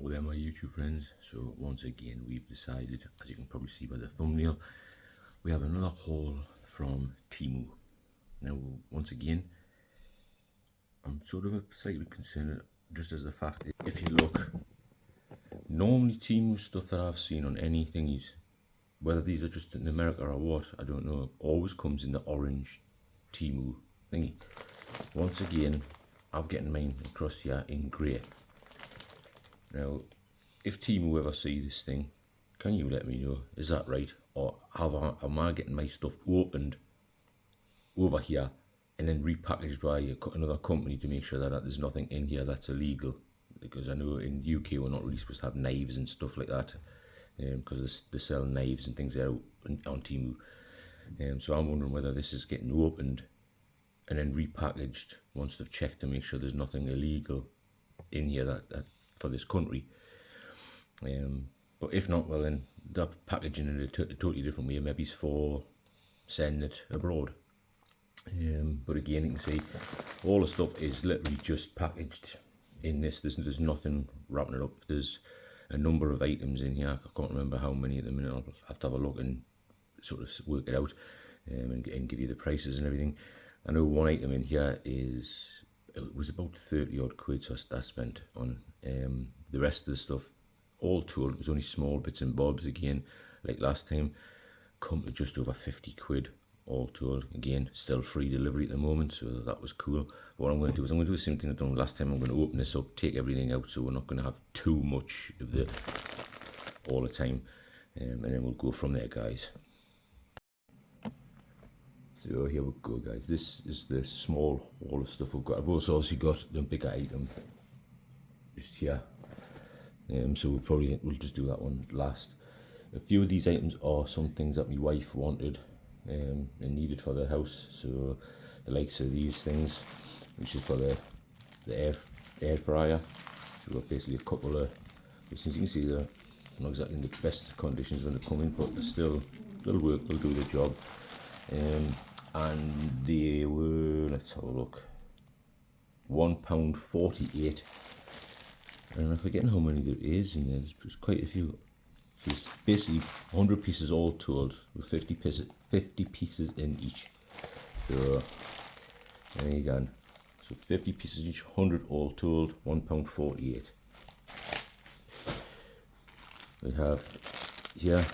Hello there my YouTube friends. So once again we've decided, as you can probably see by the thumbnail, we have another haul from Temu. Now once again I'm sort of slightly concerned just as the fact that if you look, normally Temu stuff that I've seen on any thingies, whether these are just in America or what, I don't know, always comes in the orange Temu thingy. Once again I'm getting mine across here in grey. Now, if Temu ever see this thing, can you let me know, is that right? Or am I getting my stuff opened over here and then repackaged by another company to make sure that there's nothing in here that's illegal? Because I know in the UK we're not really supposed to have knives and stuff like that, because they sell knives and things there on Temu. So I'm wondering whether this is getting opened and then repackaged once they've checked to make sure there's nothing illegal in here that for this country. But if not, well then they're packaging it a totally different way, maybe it's for sending it abroad. But again, you can see all the stuff is literally just packaged in this. There's nothing wrapping it up. There's a number of items in here. I can't remember how many at the minute. I'll have to have a look and sort of work it out, and give you the prices and everything. I know one item in here it was about 30 odd quid, so I spent on. The rest of the stuff, all told, it was only small bits and bobs again, like last time, come to just over 50 quid all told. Again, still free delivery at the moment, so that was cool. But what I'm going to do is I'm going to do the same thing I've done last time. I'm going to open this up, take everything out, so we're not going to have too much of the all the time, and then we'll go from there, guys. So here we go, guys. This is the small haul of stuff we've got. I've also obviously got the bigger item just here, so we'll just do that one last. A few of these items are some things that my wife wanted and needed for the house. So the likes of these things, which is for the air fryer. So we've got basically a couple of things. You can see they're not exactly in the best conditions when they come in, but they'll work, they'll do the job. And they were, let's have a look, £1.48, and I'm forgetting how many there is in there. There's quite a few. So it's basically 100 pieces all told, with 50 pieces in each. So there you go. So 50 pieces each, 100 all told, £1.48. We have here,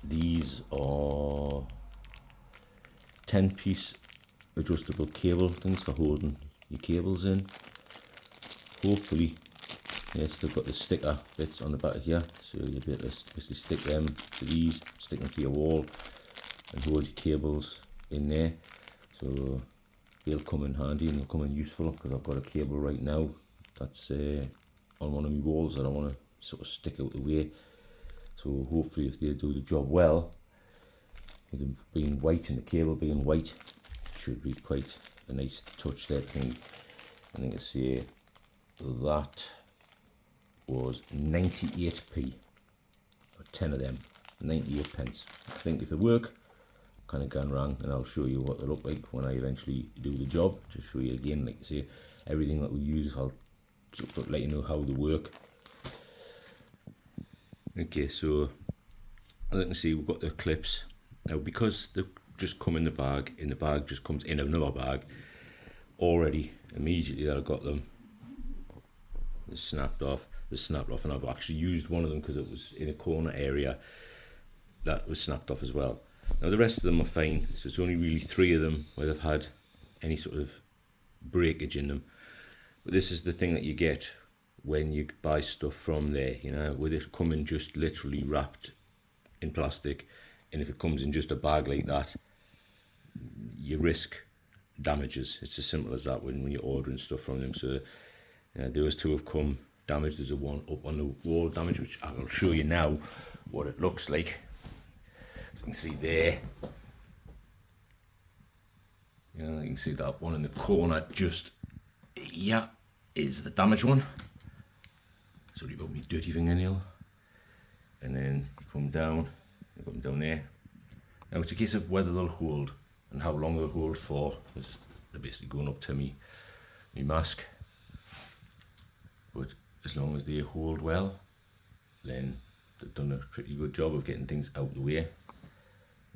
these are 10-piece adjustable cable things for holding your cables in. Hopefully, yes, they've got the sticker bits on the back of here, so you'll be able to basically stick them to these, stick them to your wall, and hold your cables in there. So they'll come in handy and they'll come in useful, because I've got a cable right now that's on one of my walls that I want to sort of stick out the way. So hopefully, if they do the job well, with them being white and the cable being white, should be quite a nice touch there. I think it's that was 98p, or 10 of them, 98 pence. I think if they work, kind of gone wrong, and I'll show you what they look like when I eventually do the job, to show you again, like I say, everything that we use, I'll sort of let you know how they work. Okay, so as you can see, we've got the clips. Now, because they just come in the bag just comes in another bag already immediately that I got them. They snapped off, and I've actually used one of them because it was in a corner area that was snapped off as well. Now the rest of them are fine, so it's only really 3 of them where they've had any sort of breakage in them. But this is the thing that you get when you buy stuff from there, you know, with it coming just literally wrapped in plastic, and if it comes in just a bag like that, you risk damages. It's as simple as that when you're ordering stuff from them. So those 2 have come damaged. There's a one up on the wall damage, which I'll show you now what it looks like. As you can see there, you can see that one in the corner just, yeah, is the damaged one. Sorry about me dirty fingernail. And then you come down, you put them down there. Now it's a case of whether they'll hold and how long they'll hold for, because they're basically going up to me mask. But as long as they hold well, then they've done a pretty good job of getting things out of the way,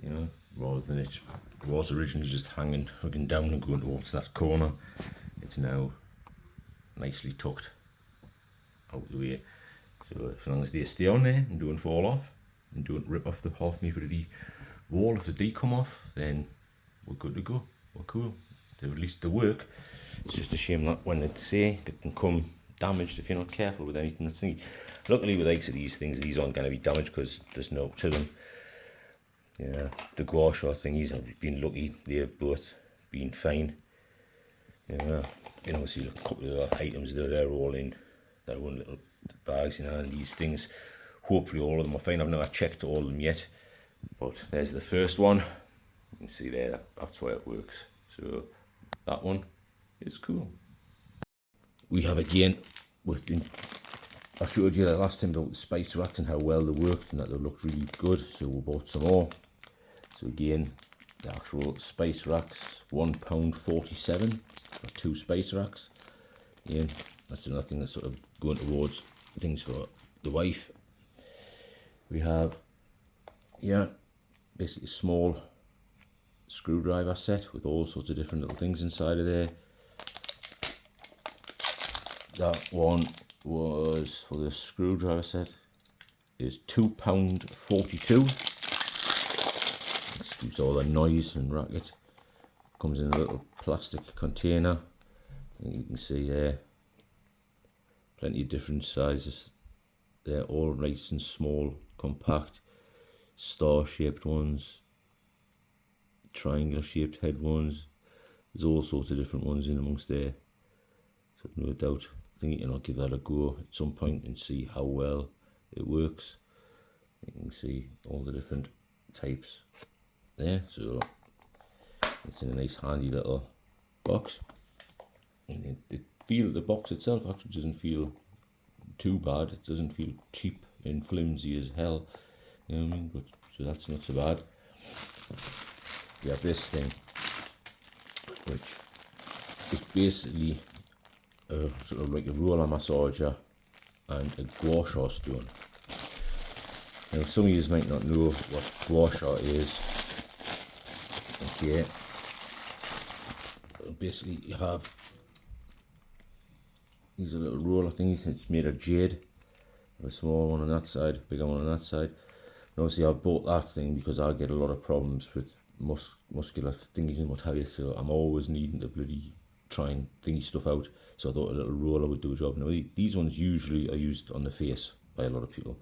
you know, rather than it was originally just hanging down and going towards that corner. It's now nicely tucked out of the way. So as long as they stay on there and don't fall off and don't rip off the half me pretty wall, if they do come off, then we're good to go. We're cool. At least they work. It's just a shame that when they can come damaged if you're not careful with anything that's thingy. Luckily with likes of these things, these aren't going to be damaged because there's no to them. Yeah, the gua sha thingies, I've been lucky, they've both been fine. Yeah, you know, see a couple of the items that are all in their own little bags, you know, and these things, hopefully all of them are fine. I've never checked all of them yet, but there's the first one. You can see there, that's why it works. So that one is cool. We have again, I showed you that last time about the spice racks and how well they worked and that they looked really good, so we bought some more. So again, the actual spice racks, £1.47 for 2 spice racks. Again, that's another thing that's sort of going towards things for the wife. We have, yeah, basically a small screwdriver set with all sorts of different little things inside of there. That one was, for the screwdriver set, is £2.42. Excuse all the noise and racket. Comes in a little plastic container. And you can see there, plenty of different sizes. They're all nice and small, compact, star-shaped ones, triangular-shaped head ones. There's all sorts of different ones in amongst there. So no doubt, I think I'll give that a go at some point and see how well it works. You can see all the different types there. So it's in a nice handy little box. And the box itself actually doesn't feel too bad. It doesn't feel cheap and flimsy as hell. You know what I mean? But so that's not so bad. We have this thing, which is basically sort of like a roller massager and a gua sha stone. Now some of you might not know what gua sha is. Okay, basically you have these are little roller things. It's made of jade. A small one on that side, bigger one on that side. And obviously I bought that thing because I get a lot of problems with muscular thingies and what have you, so I'm always needing to bloody try and thingy stuff out. So I thought a little roller would do a job. Now these ones usually are used on the face by a lot of people.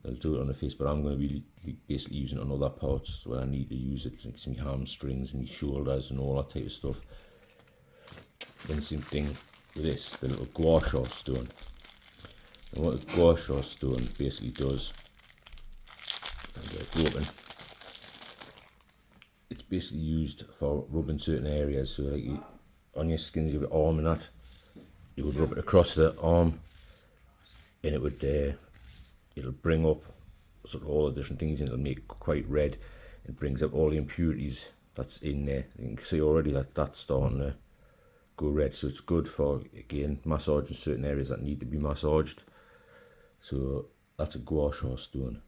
They'll do it on the face, but I'm going to be basically using it on other parts where I need to use it, like some hamstrings and shoulders and all that type of stuff. Then same thing with this, the little gua sha stone. And what the gua sha stone basically does, and get it open, it's basically used for rubbing certain areas. So like on your skin, you have your arm and that, you would rub it across the arm and it would it'll bring up sort of all the different things and it'll make it quite red. It brings up all the impurities that's in there. You can see already that that's starting to go red, so it's good for, again, massaging certain areas that need to be massaged. So that's a gua sha stone.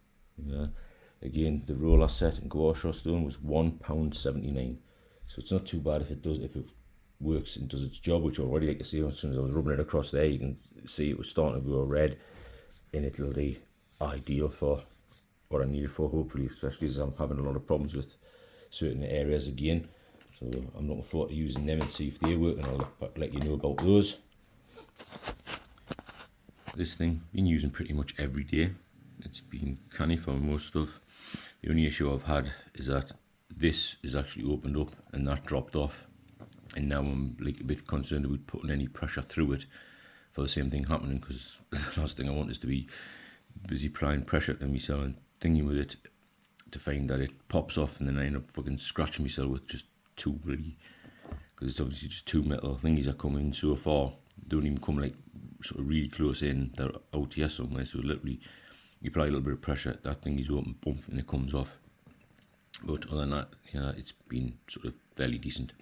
Yeah. Again, the roller set and gua sha stone was £1.79. So it's not too bad if it works and does its job, which already, like I say, as soon as I was rubbing it across there, you can see it was starting to go red, and it'll be ideal for what I need it for, hopefully, especially as I'm having a lot of problems with certain areas again. So I'm looking forward to using them and see if they work, and I'll let you know about those. This thing, been using pretty much every day. It's been canny for most stuff. The only issue I've had is that this is actually opened up and that dropped off, and now I'm like a bit concerned about putting any pressure through it for the same thing happening, because the last thing I want is to be busy applying pressure to myself and thingy with it to find that it pops off, and then I end up fucking scratching myself with just two bloody, because it's obviously just two metal thingies that come in so far, don't even come like sort of really close in, they're out here somewhere. So literally you apply a little bit of pressure, that thing is open, bump, and it comes off. But other than that, yeah, it's been sort of fairly decent.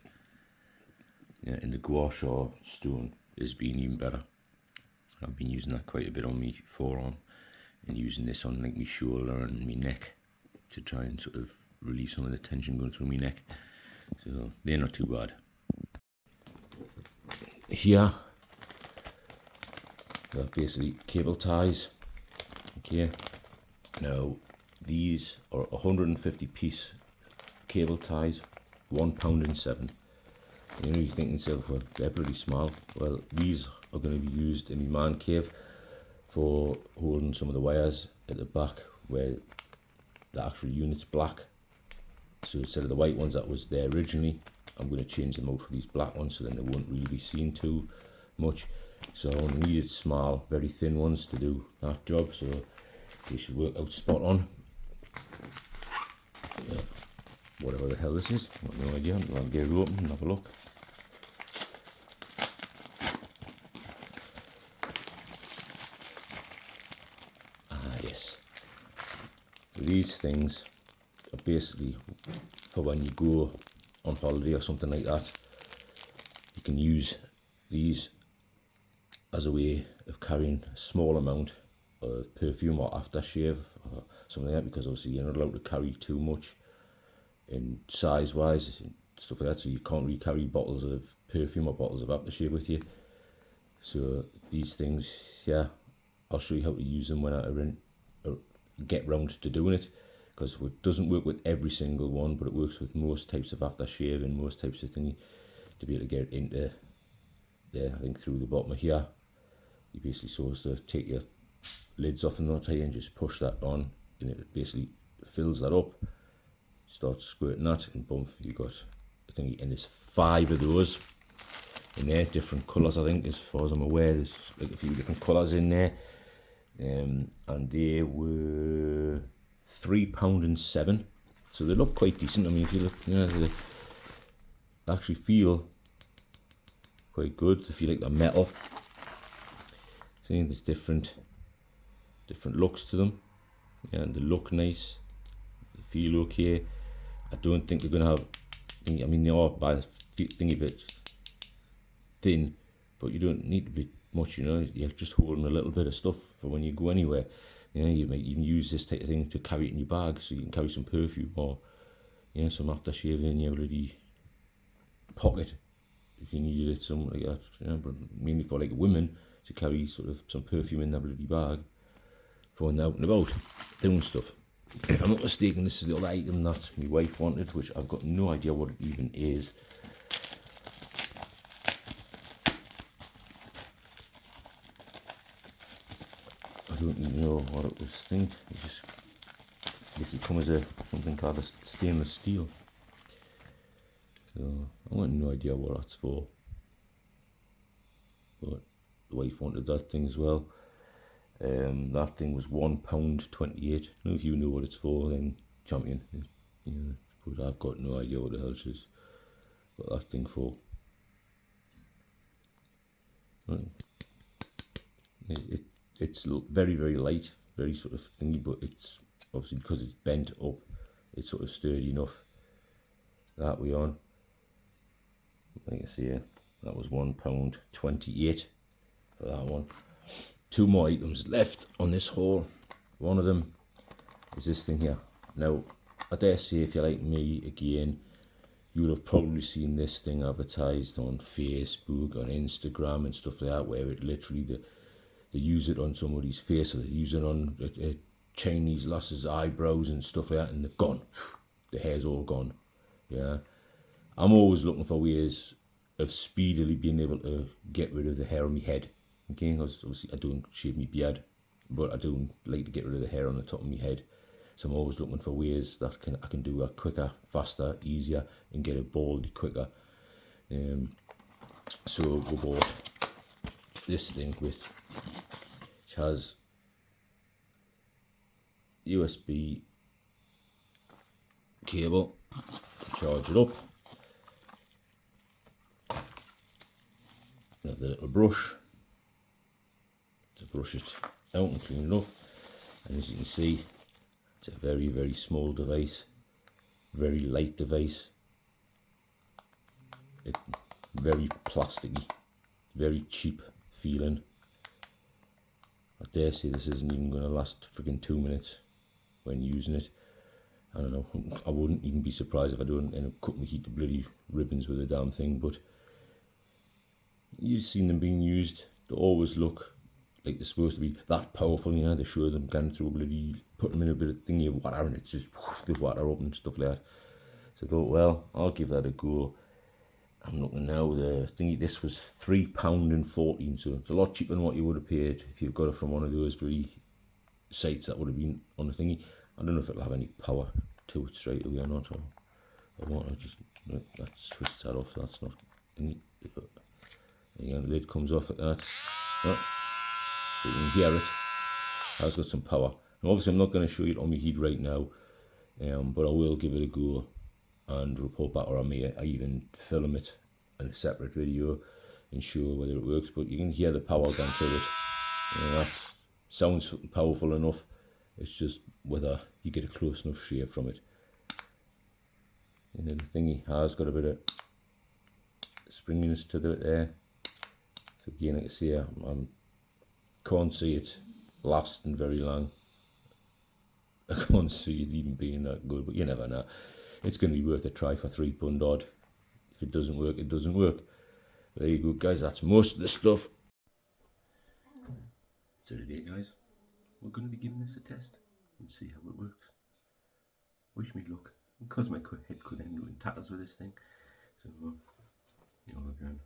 Yeah, and the gua sha stone has been even better. I've been using that quite a bit on my forearm, and using this on like my shoulder and my neck to try and sort of release some of the tension going through my neck. So they're not too bad. Here we have basically cable ties. Okay, now these are 150 piece cable ties, £1.07. You know, you're thinking to yourself, well, they're pretty small. Well, these are going to be used in my man cave for holding some of the wires at the back where the actual unit's black. So instead of the white ones that was there originally, I'm going to change them out for these black ones, so then they won't really be seen too much. So I needed small, very thin ones to do that job, so they should work out spot on. Yeah. Whatever the hell this is, I've got no idea. I'll get it open and have a look. Yes. These things are basically for when you go on holiday or something like that. You can use these as a way of carrying a small amount of perfume or aftershave or something like that, because obviously you're not allowed to carry too much in size wise and stuff like that, so you can't really carry bottles of perfume or bottles of aftershave with you. So these things, yeah, I'll show you how to use them when I get round to doing it, because it doesn't work with every single one, but it works with most types of aftershave and most types of thingy to be able to get it into there. I think through the bottom of here, you basically supposed to take your lids off and not and just push that on, and it basically fills that up, start squirting that, and boom, you got a thingy. And there's 5 of those in there, different colours. I think, as far as I'm aware, there's like a few different colours in there, and they were £3.07. So they look quite decent. I mean, if you look, you know, they actually feel quite good. They feel like they're metal. See, there's different looks to them, yeah, and they look nice. They feel okay. I don't think they're gonna have. I mean, they are by thingy a bit thin, but you don't need to be much. You know, you're just holding a little bit of stuff for when you go anywhere. You know, you might even use this type of thing to carry it in your bag, so you can carry some perfume or, you know, some aftershave in your bloody pocket if you needed it, something like that. You know, but mainly for like women to carry sort of some perfume in their bloody bag for when they're out and about doing stuff. If I'm not mistaken, this is the other item that my wife wanted, which I've got no idea what it even is. I don't even know what it was. It just basically comes as something called a stainless steel. So I got no idea what that's for. But the wife wanted that thing as well. That thing was £1.28. Now, if you know what it's for, then champion. You know, but I've got no idea what the hell she's got that thing for. It's very, very light, very sort of thingy, but it's obviously because it's bent up, it's sort of sturdy enough. That we on. Like I say, that was £1.28 for that one. 2 more items left on this haul. One of them is this thing here. Now, I dare say, if you're like me, again, you'll have probably seen this thing advertised on Facebook, on Instagram and stuff like that, where it literally, they use it on somebody's face, or they use it on a Chinese lass's eyebrows and stuff like that, and they've gone. The hair's all gone. Yeah. I'm always looking for ways of speedily being able to get rid of the hair on my head. Okay, because obviously I don't shave my beard, but I do like to get rid of the hair on the top of my head. So I'm always looking for ways that I can do that quicker, faster, easier, and get it bald quicker. So we bought this thing which has USB cable to charge it up. We have the little brush to brush it out and clean it up, and as you can see, it's a very, very small device, very light device. It's very plasticky, very cheap feeling. I dare say this isn't even going to last freaking 2 minutes when using it. I don't know, I wouldn't even be surprised if I don't end up cutting my heat to bloody ribbons with the damn thing, but you've seen them being used. They always look like they're supposed to be that powerful, you know. They show them going through a bloody, put them in a bit of thingy of water and it's just the water up and stuff like that. So I thought, well, I'll give that a go. I'm looking now, the thingy, this was £3.14, so it's a lot cheaper than what you would have paid if you've got it from one of those bloody sites that would have been on the thingy. I don't know if it'll have any power to it straight away or not, or I want to just, let's twist that off, that's not thingy. Again, the lid comes off like that. Oh, so you can hear it, has got some power. And obviously I'm not going to show you it on my heat right now, but I will give it a go and report back, or I may even film it in a separate video and show whether it works. But you can hear the power going through it. You know, that sounds powerful enough. It's just whether you get a close enough shave from it. And then the thingy has got a bit of springiness to it there. So again, like I say, I can't see it lasting very long. I can't see it even being that good, but you never know. It's going to be worth a try for £3 odd. If it doesn't work, it doesn't work. There you go, guys, that's most of the stuff. So today, guys, we're going to be giving this a test and see how it works. Wish me luck, because my head could end up in tatters with this thing. So, you know, again.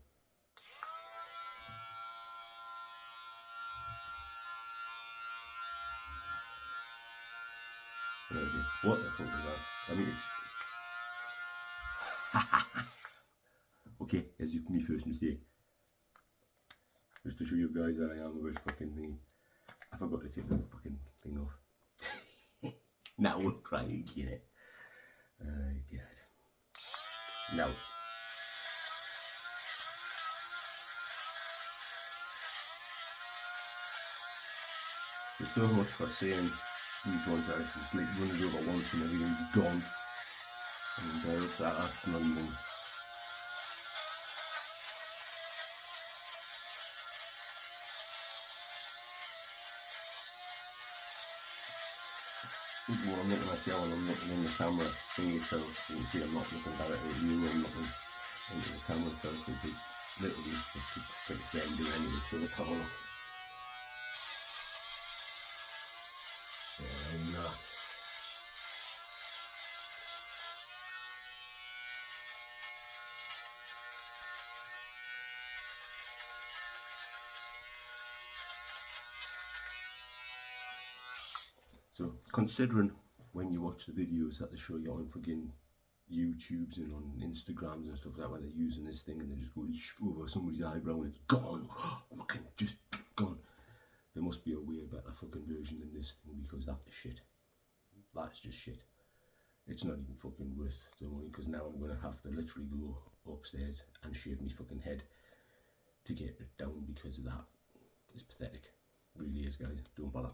What the fuck is that? I mean, okay, as you my first mistake. Just to show you guys that I am a bit fucking thingy. I forgot to take the fucking thing off. Now we'll try again it. God. Now. There's so much for saying these ones are just like running over once and everything's gone. And that's not even. Well, I'm looking at you and I'm looking in the camera thingy, so you can see I'm not looking directly at you, I'm looking into the camera, so it's literally just like blending anyway, so let's have a look. And so considering when you watch the videos that they show you on fucking YouTubes and on Instagrams and stuff like that, where they're using this thing and they just go over somebody's eyebrow and it's gone, fucking just gone. There must be a way better fucking version than this thing, because that is shit. That's just shit. It's not even fucking worth the money, because now I'm going to have to literally go upstairs and shave my fucking head to get it down, because of that. It's pathetic. It really is, guys. Don't bother.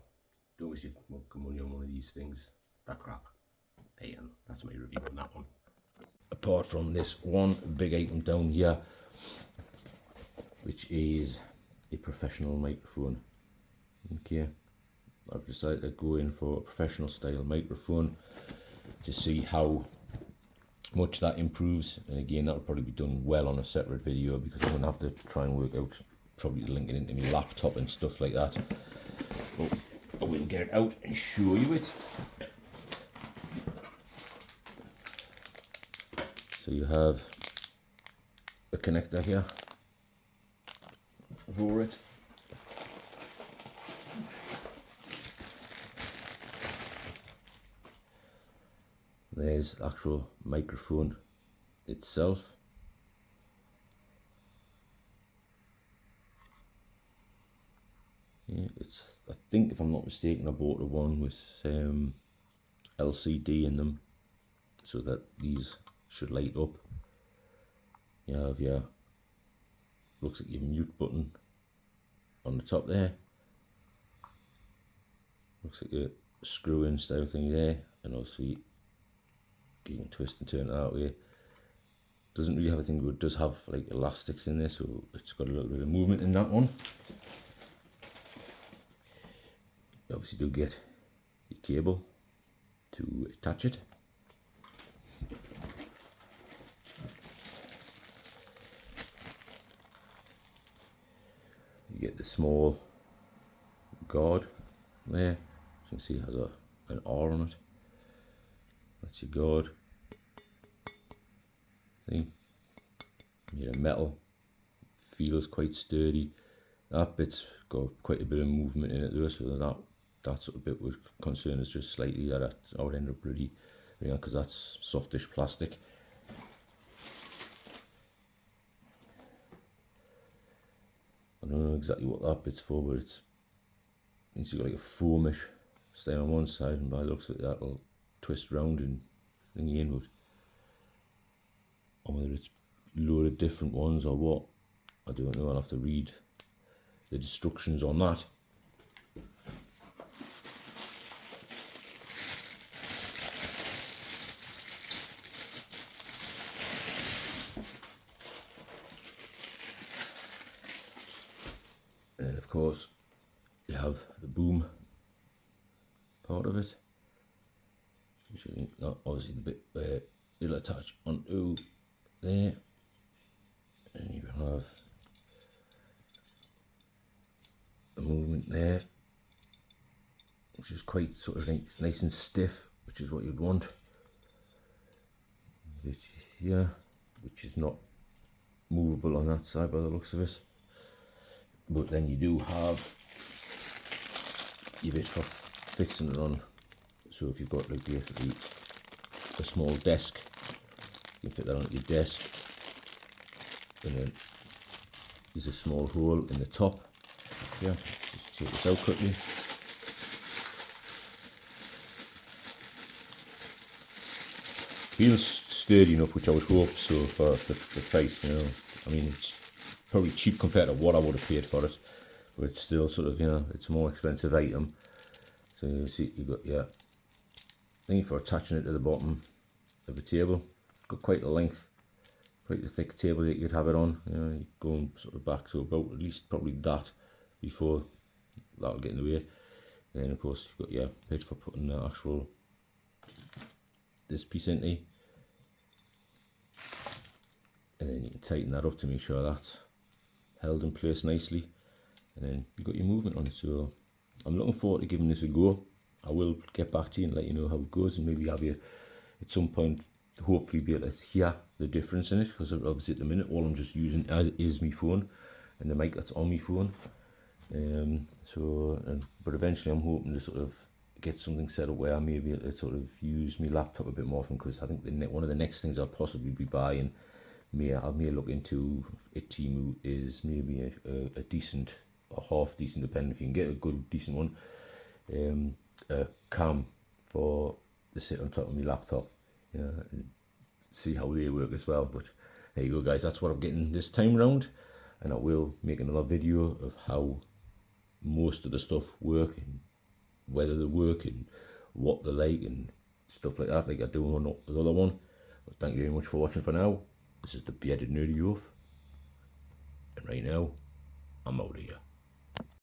Don't waste your money on one of these things. That crap. Hey, and that's my review on that one. Apart from this one big item down here, which is a professional microphone. Okay, I've decided to go in for a professional style microphone to see how much that improves. And again, that'll probably be done well on a separate video, because I'm gonna have to try and work out, probably link it into my laptop and stuff like that. But I will get it out and show you it. So you have a connector here for it. There's the actual microphone itself. Yeah, it's, I think if I'm not mistaken, I bought the one with LCD in them, so that these should light up. You have your, looks like your mute button on the top there. Looks like a screw-in style thing there, and obviously you can twist and turn it that way. Doesn't really have a thing, but it does have like elastics in there, so it's got a little bit of movement in that one. obviously do get your cable to attach it. You get the small guard there. As you can see, it has an R on it. That's your guard. See, made of metal. Feels quite sturdy. That bit's got quite a bit of movement in it though, so that sort of bit would concern us just slightly. That I would end up really, because that's softish plastic. I don't know exactly what that bit's for, but it's you've got like a foamish staying on one side, and by the looks of it, that'll twist round and thingy in. Or whether it's a load of different ones or what, I don't know. I'll have to read the instructions on that. And of course, you have the boom part of it, which is not obviously the bit where it'll attach onto there, and you have the movement there, which is quite sort of nice and stiff, which is what you'd want. Which is not movable on that side by the looks of it. But then you do have your bit for fixing it on. So if you've got like basically a small desk, you can fit that on your desk, and then there's a small hole in the top. Yeah, just take this out quickly. Feels sturdy enough, which I would hope so for the price. I mean, it's probably cheap compared to what I would have paid for it, but it's still sort of, it's a more expensive item. So you see, you've got your thing for attaching it to the bottom of the table. It's got quite a length, quite a thick table that you'd have it on. You're going sort of back to about at least probably that before that'll get in the way. Then of course you've got your bit for putting the actual this piece into, and then you can tighten that up to make sure that's held in place nicely, and then you've got your movement on it. So I'm looking forward to giving this a go. I will get back to you and let you know how it goes, and maybe have you at some point hopefully be able to hear the difference in it, because obviously at the minute all I'm just using is my phone and the mic that's on my phone. But eventually I'm hoping to sort of get something set up where I may be able to sort of use my laptop a bit more often, because I think one of the next things I'll possibly be buying, I may look into at Temu, is maybe a decent or half decent, depending if you can get a good decent one, a cam for the sit on top of my laptop, and see how they work as well. But there you go guys, that's what I'm getting this time round, and I will make another video of how most of the stuff work, and whether they work and what they're like and stuff like that, like I do on the other one. But thank you very much for watching for now. This is the Bearded Nerdy Oaf, and right now I'm out of here.